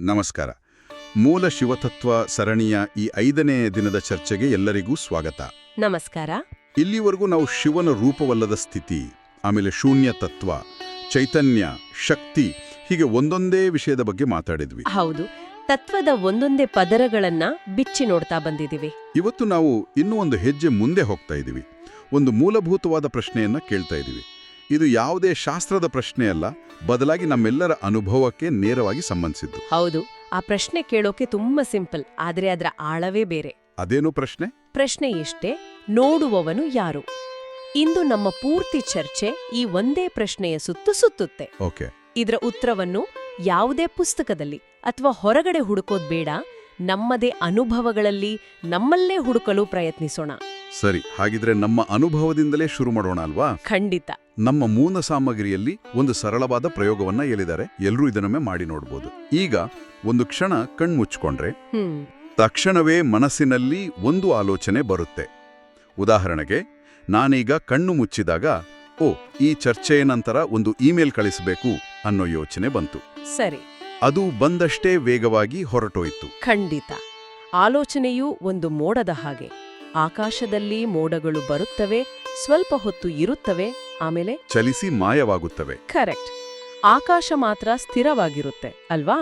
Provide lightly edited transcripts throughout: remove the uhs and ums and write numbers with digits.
ನಮಸ್ಕಾರ. ಮೂಲ ಶಿವತತ್ವ ಸರಣಿಯ ಈ 5ನೇ ದಿನದ ಚರ್ಚೆಗೆ ಎಲ್ಲರಿಗೂ ಸ್ವಾಗತ. ನಮಸ್ಕಾರ. ಇಲ್ಲಿವರೆಗೂ ನಾವು ಶಿವನ ರೂಪವಲ್ಲದ ಸ್ಥಿತಿ, ಆಮೇಲೆ ಶೂನ್ಯ ತತ್ವ, ಚೈತನ್ಯ, ಶಕ್ತಿ ಹೀಗೆ ಒಂದೊಂದೇ ವಿಷಯದ ಬಗ್ಗೆ ಮಾತಾಡಿದ್ವಿ. ಹೌದು, ತತ್ವದ ಒಂದೊಂದೇ ಪದರಗಳನ್ನ ಬಿಚ್ಚಿ ನೋಡ್ತಾ ಬಂದಿದ್ದೀವಿ. ಇವತ್ತು ನಾವು ಇನ್ನೂ ಒಂದು ಹೆಜ್ಜೆ ಮುಂದೆ ಹೋಗ್ತಾ ಇದ್ದೀವಿ. ಒಂದು ಮೂಲಭೂತವಾದ ಪ್ರಶ್ನೆಯನ್ನ ಕೇಳ್ತಾ ಇದ್ದೀವಿ. ಇದು ಯಾವುದೇ ಶಾಸ್ತ್ರದ ಪ್ರಶ್ನೆ ಅಲ್ಲ, ಬದಲಾಗಿ ನಮ್ಮೆಲ್ಲರ ಅನುಭವಕ್ಕೆ ನೇರವಾಗಿ ಸಂಬಂಧಿಸಿದ್ದು. ಹೌದು, ಆ ಪ್ರಶ್ನೆ ಕೇಳೋಕೆ ತುಂಬಾ ಸಿಂಪಲ್, ಆದ್ರೆ ಅದರ ಆಳವೇ ಬೇರೆ. ಅದೇನು ಪ್ರಶ್ನೆ? ಪ್ರಶ್ನೆ ಇಷ್ಟೇ: ನೋಡುವವನು ಯಾರು? ಇಂದು ನಮ್ಮ ಪೂರ್ತಿ ಚರ್ಚೆ ಈ ಒಂದೇ ಪ್ರಶ್ನೆಯ ಸುತ್ತುತ್ತೆ. ಓಕೆ. ಇದರ ಉತ್ತರವನ್ನು ಯಾವುದೇ ಪುಸ್ತಕದಲ್ಲಿ ಅಥವಾ ಹೊರಗಡೆ ಹುಡುಕೋದ್ ಬೇಡ, ನಮ್ಮದೇ ಅನುಭವಗಳಲ್ಲಿ ನಮ್ಮಲ್ಲೇ ಹುಡುಕಲು ಪ್ರಯತ್ನಿಸೋಣ. ಸರಿ, ಹಾಗಿದ್ರೆ ನಮ್ಮ ಅನುಭವದಿಂದಲೇ ಶುರು ಮಾಡೋಣ ಅಲ್ವಾ? ಖಂಡಿತ. ನಮ್ಮ ಮೂಲ ಸಾಮಗ್ರಿಯಲ್ಲಿ ಒಂದು ಸರಳವಾದ ಪ್ರಯೋಗವನ್ನ ಹೇಳಿದ್ದಾರೆ. ಎಲ್ಲರೂ ಇದನ್ನೊಮ್ಮೆ ಮಾಡಿ ನೋಡ್ಬೋದು. ಈಗ ಒಂದು ಕ್ಷಣ ಕಣ್ಮುಚ್ಕೊಂಡ್ರೆ ತಕ್ಷಣವೇ ಮನಸ್ಸಿನಲ್ಲಿ ಒಂದು ಆಲೋಚನೆ ಬರುತ್ತೆ. ಉದಾಹರಣೆಗೆ, ನಾನೀಗ ಕಣ್ಣು ಮುಚ್ಚಿದಾಗ ಈ ಚರ್ಚೆಯ ನಂತರ ಒಂದು ಇಮೇಲ್ ಕಳಿಸಬೇಕು ಅನ್ನೋ ಯೋಚನೆ ಬಂತು. ಸರಿ. ಅದು ಬಂದಷ್ಟೇ ವೇಗವಾಗಿ ಹೊರಟೋಯ್ತು. ಖಂಡಿತ. ಆಲೋಚನೆಯು ಒಂದು ಮೋಡದ ಹಾಗೆ. ಆಕಾಶದಲ್ಲಿ ಮೋಡಗಳು ಬರುತ್ತವೆ, ಸ್ವಲ್ಪ ಹೊತ್ತು ಇರುತ್ತವೆ, ಆಮೇಲೆ ಚಲಿಸಿ ಮಾಯವಾಗುತ್ತವೆ. ಕರೆಕ್ಟ್. ಆಕಾಶ ಮಾತ್ರ ಸ್ಥಿರವಾಗಿರುತ್ತೆ ಅಲ್ವಾ?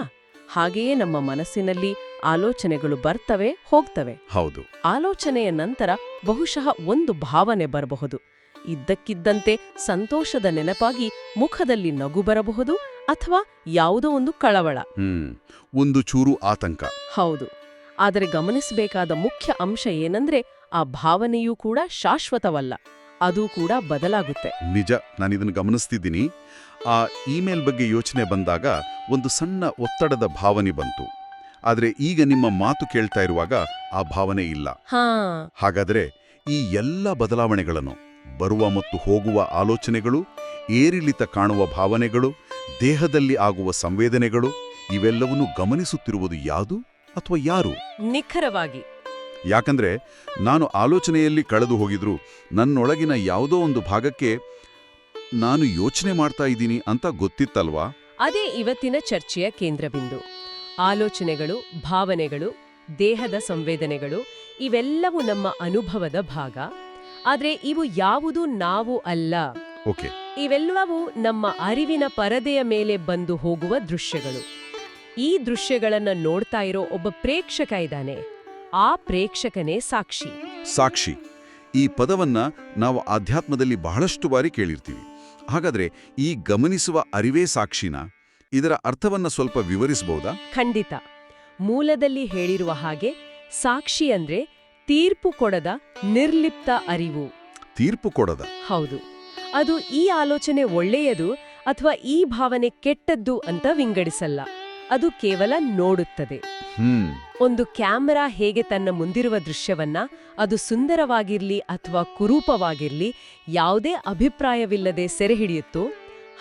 ಹಾಗೆಯೇ ನಮ್ಮ ಮನಸ್ಸಿನಲ್ಲಿ ಆಲೋಚನೆಗಳು ಬರ್ತವೆ, ಹೋಗ್ತವೆ. ಹೌದು. ಆಲೋಚನೆಯ ನಂತರ ಬಹುಶಃ ಒಂದು ಭಾವನೆ ಬರಬಹುದು. ಇದ್ದಕ್ಕಿದ್ದಂತೆ ಸಂತೋಷದ ನೆನಪಾಗಿ ಮುಖದಲ್ಲಿ ನಗು ಬರಬಹುದು, ಅಥವಾ ಯಾವುದೋ ಒಂದು ಕಳವಳ, ಒಂದು ಚೂರು ಆತಂಕ. ಹೌದು. ಆದರೆ ಗಮನಿಸಬೇಕಾದ ಮುಖ್ಯ ಅಂಶ ಏನಂದ್ರೆ, ಆ ಭಾವನೆಯೂ ಕೂಡ ಶಾಶ್ವತವಲ್ಲ, ಅದು ಕೂಡ ಬದಲಾಗುತ್ತೆ. ನಿಜ, ನಾನಿದನ್ನು ಗಮನಿಸ್ತಿದ್ದೀನಿ. ಆ ಇಮೇಲ್ ಬಗ್ಗೆ ಯೋಚನೆ ಬಂದಾಗ ಒಂದು ಸಣ್ಣ ಒತ್ತಡದ ಭಾವನೆ ಬಂತು. ಆದ್ರೆ ಈಗ ನಿಮ್ಮ ಮಾತು ಕೇಳ್ತಾ ಇರುವಾಗ ಆ ಭಾವನೆ ಇಲ್ಲ. ಹಾಗಾದ್ರೆ ಈ ಎಲ್ಲ ಬದಲಾವಣೆಗಳನ್ನು, ಬರುವ ಮತ್ತು ಹೋಗುವ ಆಲೋಚನೆಗಳು, ಏರಿಳಿತ ಕಾಣುವ ಭಾವನೆಗಳು, ದೇಹದಲ್ಲಿ ಆಗುವ ಸಂವೇದನೆಗಳು, ಇವೆಲ್ಲವನ್ನೂ ಗಮನಿಸುತ್ತಿರುವುದು ಯಾವುದು ಅಥವಾ ಯಾರು? ನಿಖರವಾಗಿ. ಯಾಕಂದ್ರೆ ನಾನು ಆಲೋಚನೆಯಲ್ಲಿ ಕಳೆದು ಹೋಗಿದ್ರು ನನ್ನೊಳಗಿನ ಯಾವುದೋ ಒಂದು ಭಾಗಕ್ಕೆ ನಾನು ಯೋಚನೆ ಮಾಡ್ತಾ ಇದ್ದೀನಿ ಅಂತ ಗೊತ್ತಿತ್ತಲ್ವಾ? ಅದೇ ಇವತ್ತಿನ ಚರ್ಚೆಯ ಕೇಂದ್ರಬಿಂದು. ಆಲೋಚನೆಗಳು, ಭಾವನೆಗಳು, ದೇಹದ ಸಂವೇದನೆಗಳು ಇವೆಲ್ಲವೂ ನಮ್ಮ ಅನುಭವದ ಭಾಗ. ಆದ್ರೆ ಇವು ಯಾವುದು ನಾವು ಅಲ್ಲ. ಓಕೆ. ಇವೆಲ್ಲವೂ ನಮ್ಮ ಅರಿವಿನ ಪರದೆಯ ಮೇಲೆ ಬಂದು ಹೋಗುವ ದೃಶ್ಯಗಳು. ಈ ದೃಶ್ಯಗಳನ್ನ ನೋಡ್ತಾ ಇರೋ ಒಬ್ಬ ಪ್ರೇಕ್ಷಕ ಇದ್ದಾನೆ. ಆ ಪ್ರೇಕ್ಷಕನೇ ಸಾಕ್ಷಿ. ಸಾಕ್ಷಿ, ಈ ಪದವನ್ನ ನಾವು ಆಧ್ಯಾತ್ಮದಲ್ಲಿ ಬಹಳಷ್ಟು ಬಾರಿ ಕೇಳಿರ್ತೀವಿ. ಹಾಗಾದ್ರೆ ಈ ಗಮನಿಸುವ ಅರಿವೇ ಸಾಕ್ಷಿನ? ಇದರ ಅರ್ಥವನ್ನ ಸ್ವಲ್ಪ ವಿವರಿಸಬಹುದಾ? ಖಂಡಿತ. ಮೂಲದಲ್ಲಿ ಹೇಳಿರುವ ಹಾಗೆ ಸಾಕ್ಷಿ ಅಂದ್ರೆ ತೀರ್ಪು ಕೊಡದ ನಿರ್ಲಿಪ್ತ ಅರಿವು. ತೀರ್ಪು ಕೊಡದ? ಹೌದು. ಅದು ಈ ಆಲೋಚನೆ ಒಳ್ಳೆಯದು ಅಥವಾ ಈ ಭಾವನೆ ಕೆಟ್ಟದ್ದು ಅಂತ ವಿಂಗಡಿಸಲ್ಲ. ಅದು ಕೇವಲ ನೋಡುತ್ತದೆ. ಒಂದು ಕ್ಯಾಮೆರಾ ಹೇಗೆ ತನ್ನ ಮುಂದಿರುವ ದೃಶ್ಯವನ್ನ, ಅದು ಸುಂದರವಾಗಿರ್ಲಿ ಅಥವಾ ಕುರೂಪವಾಗಿರ್ಲಿ, ಯಾವುದೇ ಅಭಿಪ್ರಾಯವಿಲ್ಲದೆ ಸೆರೆಹಿಡಿಯುತ್ತೋ,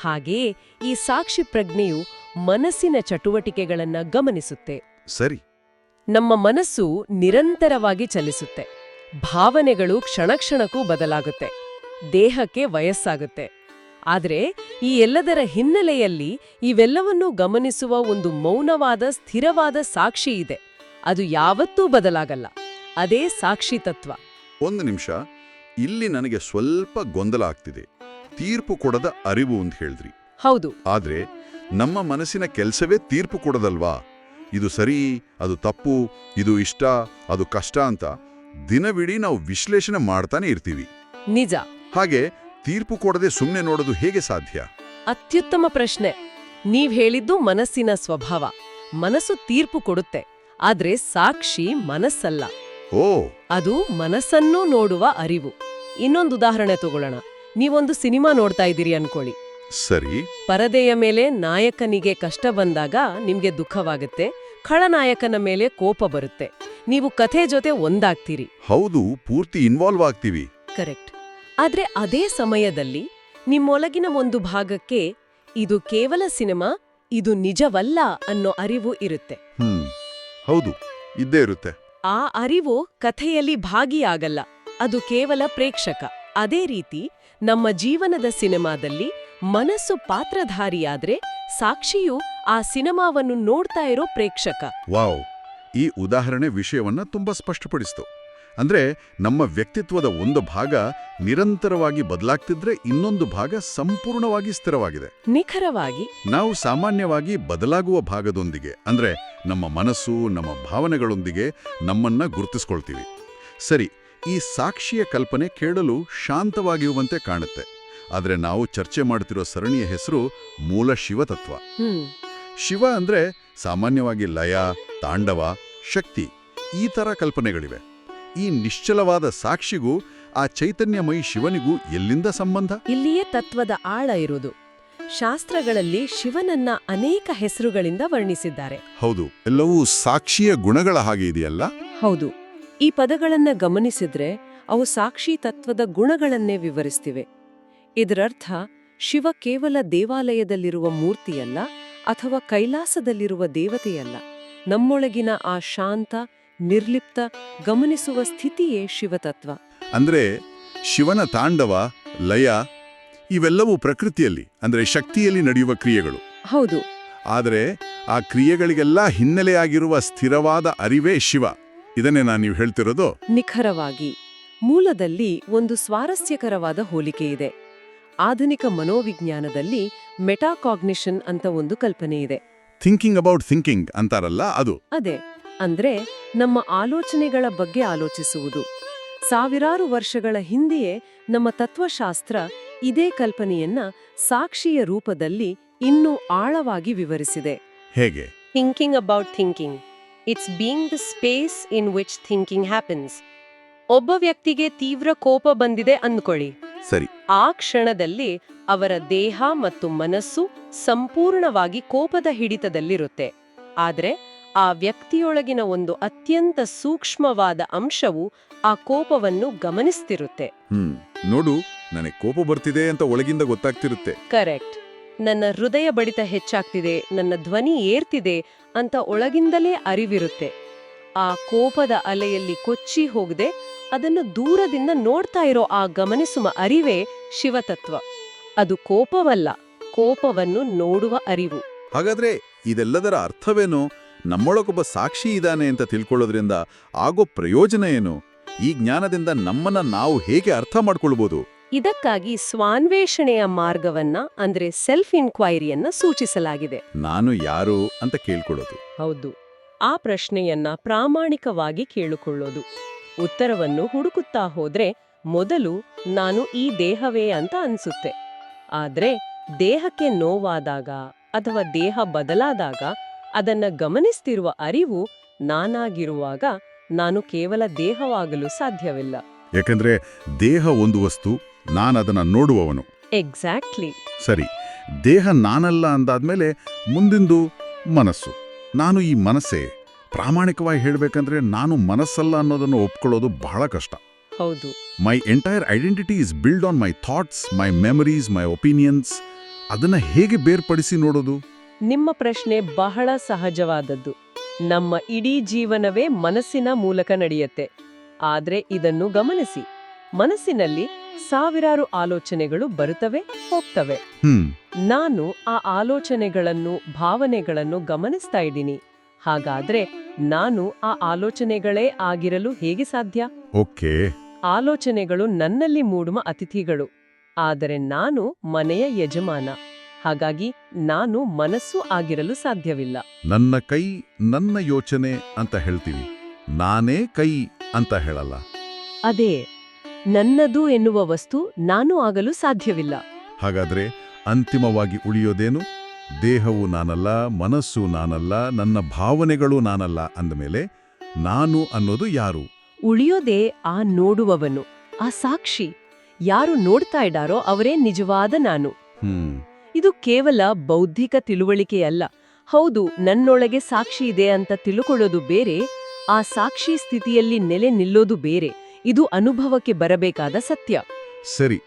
ಹಾಗೆಯೇ ಈ ಸಾಕ್ಷಿ ಪ್ರಜ್ಞೆಯು ಮನಸ್ಸಿನ ಚಟುವಟಿಕೆಗಳನ್ನ ಗಮನಿಸುತ್ತೆ. ಸರಿ. ನಮ್ಮ ಮನಸ್ಸು ನಿರಂತರವಾಗಿ ಚಲಿಸುತ್ತೆ. ಭಾವನೆಗಳು ಕ್ಷಣಕ್ಷಣಕ್ಕೂ ಬದಲಾಗುತ್ತೆ. ದೇಹಕ್ಕೆ ವಯಸ್ಸಾಗುತ್ತೆ. ಆದ್ರೆ ಈ ಎಲ್ಲದರ ಹಿನ್ನೆಲೆಯಲ್ಲಿ ಇವೆಲ್ಲವನ್ನೂ ಗಮನಿಸುವ ಒಂದು ಮೌನವಾದ, ಸ್ಥಿರವಾದ ಸಾಕ್ಷಿ ಇದೆ. ಅದು ಯಾವತ್ತೂ ಬದಲಾಗಲ್ಲ. ಅದೇ ಸಾಕ್ಷಿ ತತ್ವ. ಒಂದು ನಿಮಿಷ, ಇಲ್ಲಿ ನನಗೆ ಸ್ವಲ್ಪ ಗೊಂದಲ ಆಗ್ತಿದೆ. ತೀರ್ಪು ಕೊಡದ ಅರಿವು ಅಂತ ಹೇಳಿದ್ರಿ. ಹೌದು. ಆದ್ರೆ ನಮ್ಮ ಮನಸ್ಸಿನ ಕೆಲಸವೇ ತೀರ್ಪು ಕೊಡೋದಲ್ವಾ? ಇದು ಸರಿ, ಅದು ತಪ್ಪು, ಇದು ಇಷ್ಟ, ಅದು ಕಷ್ಟ ಅಂತ ದಿನವಿಡೀ ನಾವು ವಿಶ್ಲೇಷಣೆ ಮಾಡ್ತಾನೆ ಇರ್ತೀವಿ. ನಿಜ. ಹಾಗೆ ತೀರ್ಪು ಕೊಡದೆ ಸುಮ್ಮನೆ ನೋಡೋದು ಹೇಗೆ ಸಾಧ್ಯ? ಅತ್ಯುತ್ತಮ ಪ್ರಶ್ನೆ. ನೀವ್ ಹೇಳಿದ್ದು ಮನಸ್ಸಿನ ಸ್ವಭಾವ. ಮನಸ್ಸು ತೀರ್ಪು ಕೊಡುತ್ತೆ, ಆದ್ರೆ ಸಾಕ್ಷಿ ಮನಸ್ಸಲ್ಲ. ಅದು ಮನಸ್ಸನ್ನೂ ನೋಡುವ ಅರಿವು. ಇನ್ನೊಂದು ಉದಾಹರಣೆ ತಗೊಳ್ಳೋಣ. ನೀವೊಂದು ಸಿನಿಮಾ ನೋಡ್ತಾ ಇದ್ದೀರಿ ಅನ್ಕೊಳ್ಳಿ. ಸರಿ. ಪರದೆಯ ಮೇಲೆ ನಾಯಕನಿಗೆ ಕಷ್ಟ ಬಂದಾಗ ನಿಮ್ಗೆ ದುಃಖವಾಗುತ್ತೆ, ಖಳನಾಯಕನ ಮೇಲೆ ಕೋಪ ಬರುತ್ತೆ. ನೀವು ಕಥೆ ಜೊತೆ ಒಂದಾಗ್ತೀರಿ. ಹೌದು, ಪೂರ್ತಿ ಇನ್ವಾಲ್ವ್ ಆಗ್ತೀವಿ. ಕರೆಕ್ಟ್. ಆದ್ರೆ ಅದೇ ಸಮಯದಲ್ಲಿ ನಿಮ್ಮೊಳಗಿನ ಒಂದು ಭಾಗಕ್ಕೆ ಇದು ಕೇವಲ ಸಿನಿಮಾ, ಇದು ನಿಜವಲ್ಲ ಅನ್ನೋ ಅರಿವು ಇರುತ್ತೆ. ಹೌದು, ಇದ್ದೇ ಇರುತ್ತೆ. ಆ ಅರಿವು ಕಥೆಯಲ್ಲಿ ಭಾಗಿಯಾಗಲ್ಲ, ಅದು ಕೇವಲ ಪ್ರೇಕ್ಷಕ. ಅದೇ ರೀತಿ ನಮ್ಮ ಜೀವನದ ಸಿನಿಮಾದಲ್ಲಿ ಮನಸ್ಸು ಪಾತ್ರಧಾರಿಯಾದ್ರೆ ಸಾಕ್ಷಿಯು ಆ ಸಿನಿಮಾವನ್ನು ನೋಡ್ತಾ ಇರೋ ಪ್ರೇಕ್ಷಕ. ವಾವ್, ಈ ಉದಾಹರಣೆ ವಿಷಯವನ್ನ ತುಂಬಾ ಸ್ಪಷ್ಟಪಡಿಸ್ತು. ಅಂದ್ರೆ ನಮ್ಮ ವ್ಯಕ್ತಿತ್ವದ ಒಂದು ಭಾಗ ನಿರಂತರವಾಗಿ ಬದಲಾಗ್ತಿದ್ರೆ ಇನ್ನೊಂದು ಭಾಗ ಸಂಪೂರ್ಣವಾಗಿ ಸ್ಥಿರವಾಗಿದೆ. ನಿಖರವಾಗಿ. ನಾವು ಸಾಮಾನ್ಯವಾಗಿ ಬದಲಾಗುವ ಭಾಗದೊಂದಿಗೆ ಅಂದ್ರೆ ನಮ್ಮ ಮನಸ್ಸು, ನಮ್ಮ ಭಾವನೆಗಳೊಂದಿಗೆ ನಮ್ಮನ್ನ ಗುರುತಿಸ್ಕೊಳ್ತೀವಿ. ಸರಿ, ಈ ಸಾಕ್ಷಿಯ ಕಲ್ಪನೆ ಕೇಳಲು ಶಾಂತವಾಗಿರುವಂತೆ ಕಾಣುತ್ತೆ. ಆದ್ರೆ ನಾವು ಚರ್ಚೆ ಮಾಡ್ತಿರೋ ಸರಣಿಯ ಹೆಸರು ಮೂಲ ಶಿವತತ್ವ. ಶಿವ ಅಂದ್ರೆ ಸಾಮಾನ್ಯವಾಗಿ ಲಯ, ತಾಂಡವ, ಶಕ್ತಿ, ಈ ಥರ ಕಲ್ಪನೆಗಳಿವೆ. ಈ ನಿಶ್ಚಲವಾದ ಸಾಕ್ಷಿಗೂ ಆ ಚೈತನ್ಯಮಯಿ ಶಿವನಿಗೂ ಎಲ್ಲಿಂದ ಸಂಬಂಧ? ಇಲ್ಲಿಯೇ ತತ್ವದ ಆಳ ಇರುವುದು. ಶಾಸ್ತ್ರಗಳಲ್ಲಿ ಶಿವನನ್ನ ಅನೇಕ ಹೆಸರುಗಳಿಂದ ವರ್ಣಿಸಿದ್ದಾರೆ. ಹೌದು, ಎಲ್ಲವೂ ಸಾಕ್ಷಿಯ ಗುಣಗಳ ಹಾಗೆ ಇದೆಯಲ್ಲ? ಹೌದು. ಈ ಪದಗಳನ್ನ ಗಮನಿಸಿದ್ರೆ ಅವು ಸಾಕ್ಷಿ ತತ್ವದ ಗುಣಗಳನ್ನೇ ವಿವರಿಸ್ತಿವೆ. ಇದರರ್ಥ ಶಿವ ಕೇವಲ ದೇವಾಲಯದಲ್ಲಿರುವ ಮೂರ್ತಿಯಲ್ಲ ಅಥವಾ ಕೈಲಾಸದಲ್ಲಿರುವ ದೇವತೆಯಲ್ಲ. ನಮ್ಮೊಳಗಿನ ಆ ಶಾಂತ, ನಿರ್ಲಿಪ್ತ, ಗಮನಿಸುವ ಸ್ಥಿತಿಯೇ ಶಿವತತ್ವ. ಅಂದ್ರೆ ಶಿವನ ತಾಂಡವ, ಲಯ ಇವೆಲ್ಲವೂ ಪ್ರಕೃತಿಯಲ್ಲಿ ಅಂದ್ರೆ ಶಕ್ತಿಯಲ್ಲಿ ನಡೆಯುವ ಕ್ರಿಯೆಗಳು. ಹೌದು. ಆದರೆ ಆ ಕ್ರಿಯೆಗಳಿಗೆಲ್ಲ ಹಿನ್ನೆಲೆಯಾಗಿರುವ ಸ್ಥಿರವಾದ ಅರಿವೇ ಶಿವ. ಇದನ್ನೇ ನೀವು ಹೇಳ್ತಿರೋದು? ನಿಖರವಾಗಿ. ಮೂಲದಲ್ಲಿ ಒಂದು ಸ್ವಾರಸ್ಯಕರವಾದ ಹೋಲಿಕೆ ಇದೆ. ಆಧುನಿಕ ಮನೋವಿಜ್ಞಾನದಲ್ಲಿ ಮೆಟಾಕಾಗ್ನಿಷನ್ ಅಂತ ಒಂದು ಕಲ್ಪನೆ ಇದೆ. ಥಿಂಕಿಂಗ್ ಅಬೌಟ್ ಥಿಂಕಿಂಗ್ ಅಂತಾರಲ್ಲ, ಅದು. ಅದೇ, ಅಂದ್ರೆ ನಮ್ಮ ಆಲೋಚನೆಗಳ ಬಗ್ಗೆ ಆಲೋಚಿಸುವುದು. ಸಾವಿರಾರು ವರ್ಷಗಳ ಹಿಂದೆಯೇ ನಮ್ಮ ತತ್ವಶಾಸ್ತ್ರ ಇದೇ ಕಲ್ಪನೆಯನ್ನ ಸಾಕ್ಷಿಯ ರೂಪದಲ್ಲಿ ಇನ್ನೂ ಆಳವಾಗಿ ವಿವರಿಸಿದೆ. ಹೇಗೆ? Thinking about thinking, it's being the space in which thinking happens. ಒಬ್ಬ ವ್ಯಕ್ತಿಗೆ ತೀವ್ರ ಕೋಪ ಬಂದಿದೆ ಅಂದ್ಕೊಳ್ಳಿ. ಸರಿ. ಆ ಕ್ಷಣದಲ್ಲಿ ಅವರ ದೇಹ ಮತ್ತು ಮನಸ್ಸು ಸಂಪೂರ್ಣವಾಗಿ ಕೋಪದ ಹಿಡಿತದಲ್ಲಿರುತ್ತೆ. ಆದ್ರೆ ಆ ವ್ಯಕ್ತಿಯೊಳಗಿನ ಒಂದು ಅತ್ಯಂತ ಸೂಕ್ಷ್ಮವಾದ ಅಂಶವು ಆ ಕೋಪವನ್ನು ಗಮನಿಸ್ತಿರುತ್ತೆ. ನೋಡು, ನನಗೆ ಕೋಪ ಬರ್ತಿದೆ ಅಂತ ಒಳಗಿಂದ ಗೊತ್ತಾಗ್ತಿರುತ್ತೆ. ಕರೆಕ್ಟ್. ನನ್ನ ಹೃದಯ ಬಡಿತ ಹೆಚ್ಚಾಗ್ತಿದೆ, ನನ್ನ ಧ್ವನಿ ಏರ್ತಿದೆ ಅಂತ ಒಳಗಿಂದಲೇ ಅರಿವಿರುತ್ತೆ. ಆ ಕೋಪದ ಅಲೆಯಲ್ಲಿ ಕೊಚ್ಚಿ ಹೋಗದೆ ಅದನ್ನು ದೂರದಿಂದ ನೋಡ್ತಾ ಇರೋ ಆ ಗಮನಿಸುವ ಅರಿವೇ ಶಿವತತ್ವ. ಅದು ಕೋಪವಲ್ಲ, ಕೋಪವನ್ನು ನೋಡುವ ಅರಿವು. ಹಾಗಾದ್ರೆ ಇದೆಲ್ಲದರ ಅರ್ಥವೇನು? ನಮ್ಮೊಳಗೊಬ್ಬ ಸಾಕ್ಷಿ ಇದ್ದಾನೆ ಅಂತ ತಿಳ್ಕೊಳ್ಳೋದ್ರಿಂದ ಆಗೋ ಪ್ರಯೋಜನ ಏನು? ಈ ಜ್ಞಾನದಿಂದ ನಮ್ಮನ್ನ ನಾವು ಹೇಗೆ ಅರ್ಥ ಮಾಡ್ಕೊಳ್ಬೋದು? ಇದಕ್ಕಾಗಿ ಸ್ವಾನ್ವೇಷಣೆಯ ಮಾರ್ಗವನ್ನ ಅಂದ್ರೆ ಸೆಲ್ಫ್ ಇನ್ಕ್ವೈರಿಯನ್ನ ಸೂಚಿಸಲಾಗಿದೆ. ನಾನು ಯಾರು ಅಂತ ಕೇಳ್ಕೊಳ್ಳೋದು. ಹೌದು. ಆ ಪ್ರಶ್ನೆಯನ್ನ ಪ್ರಾಮಾಣಿಕವಾಗಿ ಕೇಳಿಕೊಳ್ಳೋದು. ಉತ್ತರವನ್ನು ಹುಡುಕುತ್ತಾ ಹೋದ್ರೆ ಮೊದಲು ನಾನು ಈ ದೇಹವೇ ಅಂತ ಅನ್ಸುತ್ತೆ. ಆದ್ರೆ ದೇಹಕ್ಕೆ ನೋವಾದಾಗ ಅಥವಾ ದೇಹ ಬದಲಾದಾಗ ಅದನ್ನ ಗಮನಿಸ್ತಿರುವ ಅರಿವು ನಾನಾಗಿರುವಾಗ ನಾನು ಕೇವಲ ದೇಹವಾಗಲು ಸಾಧ್ಯವಿಲ್ಲ. ಯಾಕಂದ್ರೆ ದೇಹ ಒಂದು ವಸ್ತು, ನಾನದನ್ನ ನೋಡುವವನು. ಎಕ್ಸಾಕ್ಟ್ಲಿ. ಸರಿ, ದೇಹ ನಾನಲ್ಲ ಅಂದಾದ್ಮೇಲೆ ಮುಂದಿಂದು ಮನಸ್ಸು. ನಾನು ಈ ಮನಸ್ಸೇ. ಪ್ರಾಮಾಣಿಕವಾಗಿ ಹೇಳ್ಬೇಕಂದ್ರೆ ನಾನು ಮನಸ್ಸಲ್ಲ ಅನ್ನೋದನ್ನು ಒಪ್ಕೊಳ್ಳೋದು ಬಹಳ ಕಷ್ಟ. ಹೌದು. My entire identity is build on my thoughts, my memories, my opinions. ಅದನ್ನ ಹೇಗೆ ಬೇರ್ಪಡಿಸಿ ನೋಡೋದು? ನಿಮ್ಮ ಪ್ರಶ್ನೆ ಬಹಳ ಸಹಜವಾದದ್ದು. ನಮ್ಮ ಇಡೀ ಜೀವನವೇ ಮನಸ್ಸಿನ ಮೂಲಕ ನಡೆಯುತ್ತೆ. ಆದ್ರೆ ಇದನ್ನು ಗಮನಿಸಿ, ಮನಸ್ಸಿನಲ್ಲಿ ಸಾವಿರಾರು ಆಲೋಚನೆಗಳು ಬರುತ್ತವೆ, ಹೋಗ್ತವೆ. ನಾನು ಆ ಆಲೋಚನೆಗಳನ್ನು, ಭಾವನೆಗಳನ್ನು ಗಮನಿಸ್ತಾ ಇದ್ದೀನಿ. ಹಾಗಾದ್ರೆ ನಾನು ಆ ಆಲೋಚನೆಗಳೇ ಆಗಿರಲು ಹೇಗೆ ಸಾಧ್ಯ? ಓಕೆ. ಆಲೋಚನೆಗಳು ನನ್ನಲ್ಲಿ ಮೂಡುವ ಅತಿಥಿಗಳು, ಆದರೆ ನಾನು ಮನೆಯ ಯಜಮಾನ. ಹಾಗಾಗಿ ನಾನು ಮನಸ್ಸು ಆಗಿರಲು ಸಾಧ್ಯವಿಲ್ಲ. ನನ್ನ ಕೈ, ನನ್ನ ಯೋಚನೆ ಅಂತ ಹೇಳ್ತೀವಿ, ನಾನೇ ಕೈ ಅಂತ ಹೇಳಲ್ಲ. ಅದೇ, ನನ್ನದು ಎನ್ನುವ ವಸ್ತು ನಾನು ಆಗಲು ಸಾಧ್ಯವಿಲ್ಲ. ಹಾಗಾದ್ರೆ ಅಂತಿಮವಾಗಿ ಉಳಿಯೋದೇನು? ದೇಹವು ನಾನಲ್ಲ, ಮನಸ್ಸು ನಾನಲ್ಲ, ನನ್ನ ಭಾವನೆಗಳು ನಾನಲ್ಲ ಅಂದಮೇಲೆ ನಾನು ಅನ್ನೋದು ಯಾರು? ಉಳಿಯೋದೇ ಆ ನೋಡುವವನು, ಆ ಸಾಕ್ಷಿ. ಯಾರು ನೋಡ್ತಾ ಇದ್ದಾರೋ ಅವರೇ ನಿಜವಾದ ನಾನು. ಇದು ಕೇವಲ ಬೌದ್ಧಿಕ ತಿಳುವಳಿಕೆಯಲ್ಲ. ಹೌದು, ನನ್ನೊಳಗೆ ಸಾಕ್ಷಿ ಇದೆ ಅಂತ ತಿಳುಕೊಳ್ಳೋದು ಬೇರೆ, ಆ ಸಾಕ್ಷಿ ಸ್ಥಿತಿಯಲ್ಲಿ ನೆಲೆ ನಿಲ್ಲೋದು ಬೇರೆ. ಇದು ಅನುಭವಕ್ಕೆ ಬರಬೇಕಾದ ಸತ್ಯ. ಸರಿ,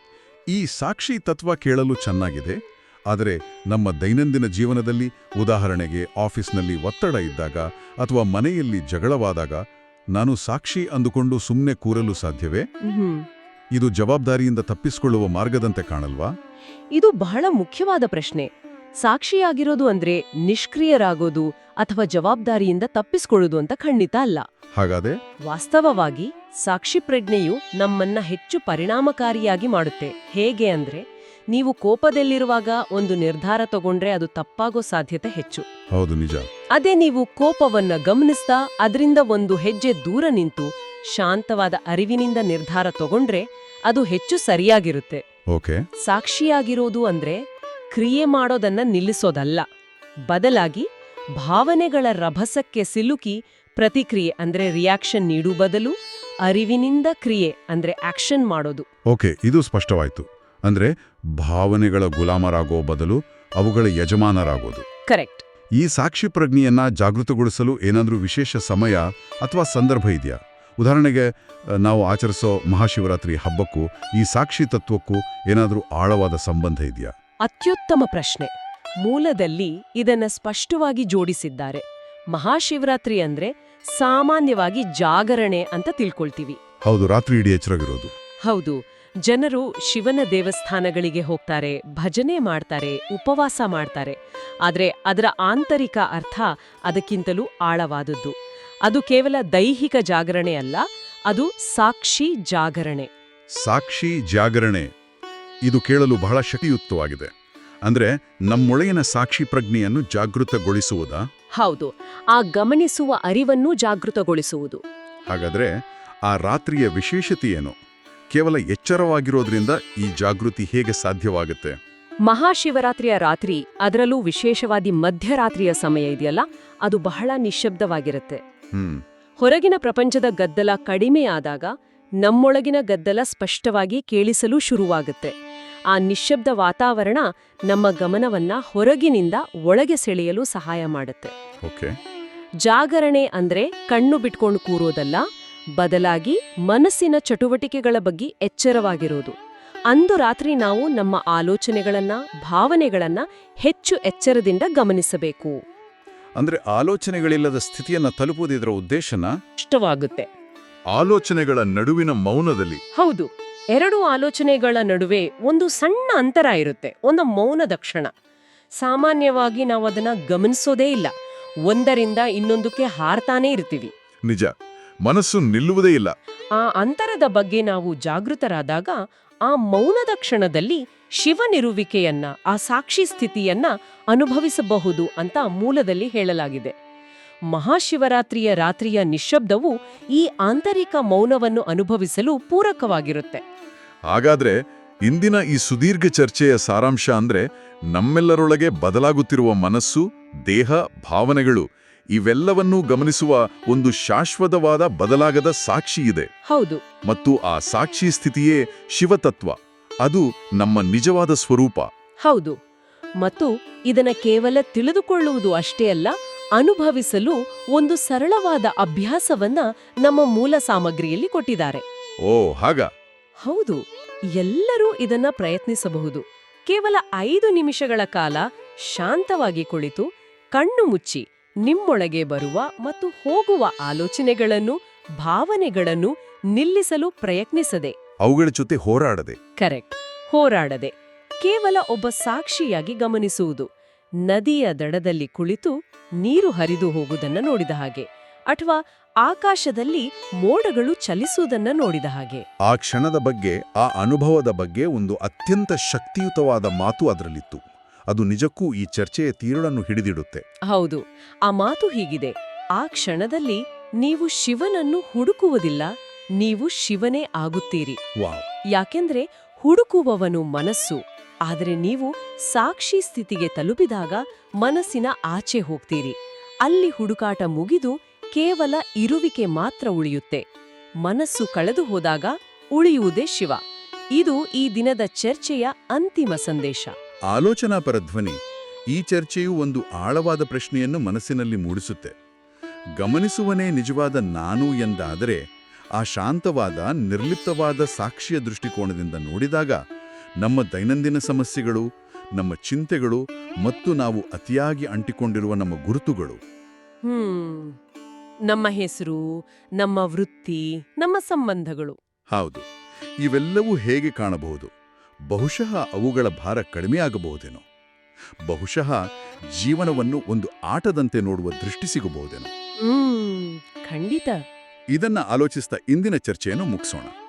ಈ ಸಾಕ್ಷಿ ತತ್ವ ಕೇಳಲು ಚೆನ್ನಾಗಿದೆ. ಆದರೆ ನಮ್ಮ ದೈನಂದಿನ ಜೀವನದಲ್ಲಿ, ಉದಾಹರಣೆಗೆ ಆಫೀಸ್ನಲ್ಲಿ ಒತ್ತಡ ಇದ್ದಾಗ ಅಥವಾ ಮನೆಯಲ್ಲಿ ಜಗಳವಾದಾಗ ನಾನು ಸಾಕ್ಷಿ ಅಂದುಕೊಂಡು ಸುಮ್ಮನೆ ಕೂರಲು ಸಾಧ್ಯವೇ? ಇದು ಜವಾಬ್ದಾರಿಯಿಂದ ತಪ್ಪಿಸಿಕೊಳ್ಳುವ ಮಾರ್ಗದಂತೆ ಕಾಣಲ್ವಾ? ಇದು ಬಹಳ ಮುಖ್ಯವಾದ ಪ್ರಶ್ನೆ. ಸಾಕ್ಷಿಯಾಗಿರೋದು ಅಂದ್ರೆ ನಿಷ್ಕ್ರಿಯರಾಗೋದು ಅಥವಾ ಜವಾಬ್ದಾರಿಯಿಂದ ತಪ್ಪಿಸ್ಕೊಳ್ಳೋದು ಅಂತ ಖಂಡಿತ ಅಲ್ಲ. ಹಾಗಾದ್ರೆ ವಾಸ್ತವವಾಗಿ ಸಾಕ್ಷಿ ಪ್ರಜ್ಞೆಯು ನಮ್ಮನ್ನ ಹೆಚ್ಚು ಪರಿಣಾಮಕಾರಿಯಾಗಿ ಮಾಡುತ್ತೆ. ಹೇಗೆ ಅಂದ್ರೆ, ನೀವು ಕೋಪದಲ್ಲಿರುವಾಗ ಒಂದು ನಿರ್ಧಾರ ತಗೊಂಡ್ರೆ ಅದು ತಪ್ಪಾಗೋ ಸಾಧ್ಯತೆ ಹೆಚ್ಚು. ಹೌದು, ನಿಜ. ಅದೇ ನೀವು ಕೋಪವನ್ನ ಗಮನಿಸ್ತಾ ಅದರಿಂದ ಒಂದು ಹೆಜ್ಜೆ ದೂರ ನಿಂತು ಶಾಂತವಾದ ಅರಿವಿನಿಂದ ನಿರ್ಧಾರ ತಗೊಂಡ್ರೆ ಅದು ಹೆಚ್ಚು ಸರಿಯಾಗಿರುತ್ತೆ. ಓಕೆ. ಸಾಕ್ಷಿಯಾಗಿರೋದು ಅಂದ್ರೆ ಕ್ರಿಯೆ ಮಾಡೋದನ್ನ ನಿಲ್ಲಿಸೋದಲ್ಲ, ಬದಲಾಗಿ ಭಾವನೆಗಳ ರಭಸಕ್ಕೆ ಸಿಲುಕಿ ಪ್ರತಿಕ್ರಿಯೆ ಅಂದ್ರೆ ರಿಯಾಕ್ಷನ್ ನೀಡು ಬದಲು ಅರಿವಿನಿಂದ ಕ್ರಿಯೆ ಅಂದ್ರೆ ಆಕ್ಷನ್ ಮಾಡೋದು. ಓಕೆ, ಇದು ಸ್ಪಷ್ಟವಾಯ್ತು. ಅಂದ್ರೆ ಭಾವನೆಗಳ ಗುಲಾಮರಾಗೋ ಬದಲು ಅವುಗಳ ಯಜಮಾನರಾಗೋದು. ಕರೆಕ್ಟ್. ಈ ಸಾಕ್ಷಿ ಪ್ರಜ್ಞೆಯನ್ನ ಜಾಗೃತಗೊಳಿಸಲು ಏನಾದ್ರೂ ವಿಶೇಷ ಸಮಯ ಅಥವಾ ಸಂದರ್ಭ ಇದೆಯಾ? ಉದಾಹರಣೆಗೆ, ನಾವು ಆಚರಿಸೋ ಮಹಾಶಿವರಾತ್ರಿ ಹಬ್ಬಕ್ಕೂ ಈ ಸಾಕ್ಷಿ ತತ್ವಕ್ಕೂ ಏನಾದ್ರೂ ಆಳವಾದ ಸಂಬಂಧ ಇದೆಯಾ? ಅತ್ಯುತ್ತಮ ಪ್ರಶ್ನೆ. ಮೂಲದಲ್ಲಿ ಇದನ್ನ ಸ್ಪಷ್ಟವಾಗಿ ಜೋಡಿಸಿದ್ದಾರೆ. ಮಹಾಶಿವರಾತ್ರಿ ಅಂದ್ರೆ ಸಾಮಾನ್ಯವಾಗಿ ಜಾಗರಣೆ ಅಂತ ತಿಳ್ಕೊಳ್ತೀವಿ. ಹೌದು, ರಾತ್ರಿ ಇಡೀ ಎಚ್ಚರಗಿರೋದು. ಹೌದು. ಜನರು ಶಿವನ ದೇವಸ್ಥಾನಗಳಿಗೆ ಹೋಗ್ತಾರೆ, ಭಜನೆ ಮಾಡ್ತಾರೆ, ಉಪವಾಸ ಮಾಡ್ತಾರೆ. ಆದ್ರೆ ಅದರ ಆಂತರಿಕ ಅರ್ಥ ಅದಕ್ಕಿಂತಲೂ ಆಳವಾದದ್ದು. ಅದು ಕೇವಲ ದೈಹಿಕ ಜಾಗರಣೆ ಅಲ್ಲ, ಅದು ಸಾಕ್ಷಿ ಜಾಗರಣೆ. ಸಾಕ್ಷಿ ಜಾಗರಣೆ, ಇದು ಕೇಳಲು ಬಹಳ ಶಕ್ತಿಯುಕ್ತವಾಗಿದೆ. ಅಂದ್ರೆ ನಮ್ಮೊಳಗಿನ ಸಾಕ್ಷಿ ಪ್ರಜ್ಞೆಯನ್ನು ಜಾಗೃತಗೊಳಿಸುವುದಾ? ಹೌದು, ಆ ಗಮನಿಸುವ ಅರಿವನ್ನು ಜಾಗೃತಗೊಳಿಸುವುದು. ಹಾಗಾದ್ರೆ ಆ ರಾತ್ರಿಯ ವಿಶೇಷತೆಯೇನು? ಕೇವಲ ಎಚ್ಚರವಾಗಿರೋದ್ರಿಂದ ಈ ಜಾಗೃತಿ ಹೇಗೆ ಸಾಧ್ಯವಾಗುತ್ತೆ? ಮಹಾಶಿವರಾತ್ರಿಯ ರಾತ್ರಿ, ಅದರಲ್ಲೂ ವಿಶೇಷವಾಗಿ ಮಧ್ಯರಾತ್ರಿಯ ಸಮಯ ಇದೆಯಲ್ಲ, ಅದು ಬಹಳ ನಿಶ್ಶಬ್ದವಾಗಿರುತ್ತೆ. ಹೊರಗಿನ ಪ್ರಪಂಚದ ಗದ್ದಲ ಕಡಿಮೆಯಾದಾಗ ನಮ್ಮೊಳಗಿನ ಗದ್ದಲ ಸ್ಪಷ್ಟವಾಗಿ ಕೇಳಿಸಲು ಶುರುವಾಗುತ್ತೆ. ಆ ನಿಶ್ಶಬ್ದ ವಾತಾವರಣ ನಮ್ಮ ಗಮನವನ್ನ ಹೊರಗಿನಿಂದ ಒಳಗೆ ಸೆಳೆಯಲು ಸಹಾಯ ಮಾಡುತ್ತೆ. ಓಕೆ. ಜಾಗರಣೆ ಅಂದ್ರೆ ಕಣ್ಣು ಬಿಟ್ಕೊಂಡು ಕೂರೋದಲ್ಲ, ಬದಲಾಗಿ ಮನಸ್ಸಿನ ಚಟುವಟಿಕೆಗಳ ಬಗ್ಗೆ ಎಚ್ಚರವಾಗಿರೋದು. ಅಂದು ರಾತ್ರಿ ನಾವು ನಮ್ಮ ಆಲೋಚನೆಗಳನ್ನ, ಭಾವನೆಗಳನ್ನ ಹೆಚ್ಚು ಎಚ್ಚರದಿಂದ ಗಮನಿಸಬೇಕು. ಅಂದ್ರೆ ಆಲೋಚನೆಗಳಿಲ್ಲದ ಸ್ಥಿತಿಯನ್ನ ತಲುಪುವುದಿದ್ರ ಉದ್ದೇಶನ ಇಷ್ಟವಾಗುತ್ತೆ. ಆಲೋಚನೆಗಳ ನಡುವಿನ ಮೌನದಲ್ಲಿ. ಹೌದು, ಎರಡು ಆಲೋಚನೆಗಳ ನಡುವೆ ಒಂದು ಸಣ್ಣ ಅಂತರ ಇರುತ್ತೆ, ಒಂದು ಮೌನದ ಕ್ಷಣ. ಸಾಮಾನ್ಯವಾಗಿ ನಾವು ಅದನ್ನ ಗಮನಿಸೋದೇ ಇಲ್ಲ, ಒಂದರಿಂದ ಇನ್ನೊಂದಕ್ಕೆ ಹಾರ್ತಾನೇ ಇರ್ತೀವಿ. ನಿಜ, ಮನಸ್ಸು ನಿಲ್ಲುವುದೇ ಇಲ್ಲ. ಆ ಅಂತರದ ಬಗ್ಗೆ ನಾವು ಜಾಗೃತರಾದಾಗ ಆ ಮೌನದ ಕ್ಷಣದಲ್ಲಿ ಶಿವನಿರುವಿಕೆಯನ್ನ, ಆ ಸಾಕ್ಷಿ ಸ್ಥಿತಿಯನ್ನ ಅನುಭವಿಸಬಹುದು ಅಂತ ಮೂಲದಲ್ಲಿ ಹೇಳಲಾಗಿದೆ. ಮಹಾಶಿವರಾತ್ರಿಯ ರಾತ್ರಿಯ ನಿಶ್ಶಬ್ದವು ಈ ಆಂತರಿಕ ಮೌನವನ್ನು ಅನುಭವಿಸಲು ಪೂರಕವಾಗಿರುತ್ತೆ. ಹಾಗಾದ್ರೆ ಇಂದಿನ ಈ ಸುದೀರ್ಘ ಚರ್ಚೆಯ ಸಾರಾಂಶ ಅಂದ್ರೆ ನಮ್ಮೆಲ್ಲರೊಳಗೆ ಬದಲಾಗುತ್ತಿರುವ ಮನಸ್ಸು, ದೇಹ, ಭಾವನೆಗಳು ಇವೆಲ್ಲವನ್ನೂ ಗಮನಿಸುವ ಒಂದು ಶಾಶ್ವತವಾದ ಬದಲಾಗದ ಸಾಕ್ಷಿ ಇದೆ. ಹೌದು. ಮತ್ತು ಆ ಸಾಕ್ಷಿ ಸ್ಥಿತಿಯೇ ಶಿವತತ್ವ. ಅದು ನಮ್ಮ ನಿಜವಾದ ಸ್ವರೂಪ. ಹೌದು. ಮತ್ತು ಇದನ್ನ ಕೇವಲ ತಿಳಿದುಕೊಳ್ಳುವುದು ಅಷ್ಟೇ ಅಲ್ಲ, ಅನುಭವಿಸಲು ಒಂದು ಸರಳವಾದ ಅಭ್ಯಾಸವನ್ನ ನಮ್ಮ ಮೂಲ ಸಾಮಗ್ರಿಯಲ್ಲಿ ಕೊಟ್ಟಿದ್ದಾರೆ. ಓ, ಹಾಗ? ಹೌದು, ಎಲ್ಲರೂ ಇದನ್ನ ಪ್ರಯತ್ನಿಸಬಹುದು. ಕೇವಲ 5 ನಿಮಿಷಗಳ ಕಾಲ ಶಾಂತವಾಗಿ ಕುಳಿತು ಕಣ್ಣು ಮುಚ್ಚಿ ನಿಮ್ಮೊಳಗೆ ಬರುವ ಮತ್ತು ಹೋಗುವ ಆಲೋಚನೆಗಳನ್ನು, ಭಾವನೆಗಳನ್ನು ನಿಲ್ಲಿಸಲು ಪ್ರಯತ್ನಿಸದೆ, ಅವುಗಳ ಜೊತೆ ಹೋರಾಡದೆ. ಕರೆಕ್ಟ್, ಹೋರಾಡದೆ ಕೇವಲ ಒಬ್ಬ ಸಾಕ್ಷಿಯಾಗಿ ಗಮನಿಸುವುದು. ನದಿಯ ದಡದಲ್ಲಿ ಕುಳಿತು ನೀರು ಹರಿದು ಹೋಗುವುದನ್ನ ನೋಡಿದ ಹಾಗೆ, ಅಥವಾ ಆಕಾಶದಲ್ಲಿ ಮೋಡಗಳು ಚಲಿಸುವುದನ್ನ ನೋಡಿದ ಹಾಗೆ. ಆ ಕ್ಷಣದ ಬಗ್ಗೆ, ಆ ಅನುಭವದ ಬಗ್ಗೆ ಒಂದು ಅತ್ಯಂತ ಶಕ್ತಿಯುತವಾದ ಮಾತು ಅದರಲ್ಲಿತ್ತು. ಅದು ನಿಜಕ್ಕೂ ಈ ಚರ್ಚೆಯ ತೀರಳನ್ನು ಹಿಡಿದಿಡುತ್ತೆ. ಹೌದು, ಆ ಮಾತು ಹೀಗಿದೆ: ಆ ಕ್ಷಣದಲ್ಲಿ ನೀವು ಶಿವನನ್ನು ಹುಡುಕುವುದಿಲ್ಲ, ನೀವು ಶಿವನೇ ಆಗುತ್ತೀರಿ. ವಾವ್! ಯಾಕೆಂದ್ರೆ ಹುಡುಕುವವನು ಮನಸ್ಸು, ಆದರೆ ನೀವು ಸಾಕ್ಷಿ ಸ್ಥಿತಿಗೆ ತಲುಪಿದಾಗ ಮನಸ್ಸಿನ ಆಚೆ ಹೋಗ್ತೀರಿ. ಅಲ್ಲಿ ಹುಡುಕಾಟ ಮುಗಿದು ಕೇವಲ ಇರುವಿಕೆ ಮಾತ್ರ ಉಳಿಯುತ್ತೆ. ಮನಸ್ಸು ಕಳೆದು ಹೋದಾಗ ಉಳಿಯುವುದೇ ಶಿವ. ಇದು ಈ ದಿನದ ಚರ್ಚೆಯ ಅಂತಿಮ ಸಂದೇಶ. ಆಲೋಚನಾ ಪರಧ್ವನಿ. ಈ ಚರ್ಚೆಯು ಒಂದು ಆಳವಾದ ಪ್ರಶ್ನೆಯನ್ನು ಮನಸ್ಸಿನಲ್ಲಿ ಮೂಡಿಸುತ್ತೆ. ಗಮನಿಸುವನೇ ನಿಜವಾದ ನಾನು ಎಂದಾದರೆ, ಆ ಶಾಂತವಾದ, ನಿರ್ಲಿಪ್ತವಾದ ಸಾಕ್ಷಿಯ ದೃಷ್ಟಿಕೋನದಿಂದ ನೋಡಿದಾಗ ನಮ್ಮ ದೈನಂದಿನ ಸಮಸ್ಯೆಗಳು, ನಮ್ಮ ಚಿಂತೆಗಳು ಮತ್ತು ನಾವು ಅತಿಯಾಗಿ ಅಂಟಿಕೊಂಡಿರುವ ನಮ್ಮ ಗುರುತುಗಳು, ನಮ್ಮ ಹೆಸರು, ನಮ್ಮ ವೃತ್ತಿ, ನಮ್ಮ ಸಂಬಂಧಗಳು, ಹೌದು, ಇವೆಲ್ಲವೂ ಹೇಗೆ ಕಾಣಬಹುದು? ಬಹುಶಃ ಅವುಗಳ ಭಾರ ಕಡಿಮೆಯಾಗಬಹುದೇನೋ. ಬಹುಶಃ ಜೀವನವನ್ನು ಒಂದು ಆಟದಂತೆ ನೋಡುವ ದೃಷ್ಟಿ ಸಿಗಬಹುದೇನೋ. ಖಂಡಿತ. ಇದನ್ನ ಆಲೋಚಿಸ್ತಾ ಇಂದಿನ ಚರ್ಚೆಯನ್ನು ಮುಗಿಸೋಣ.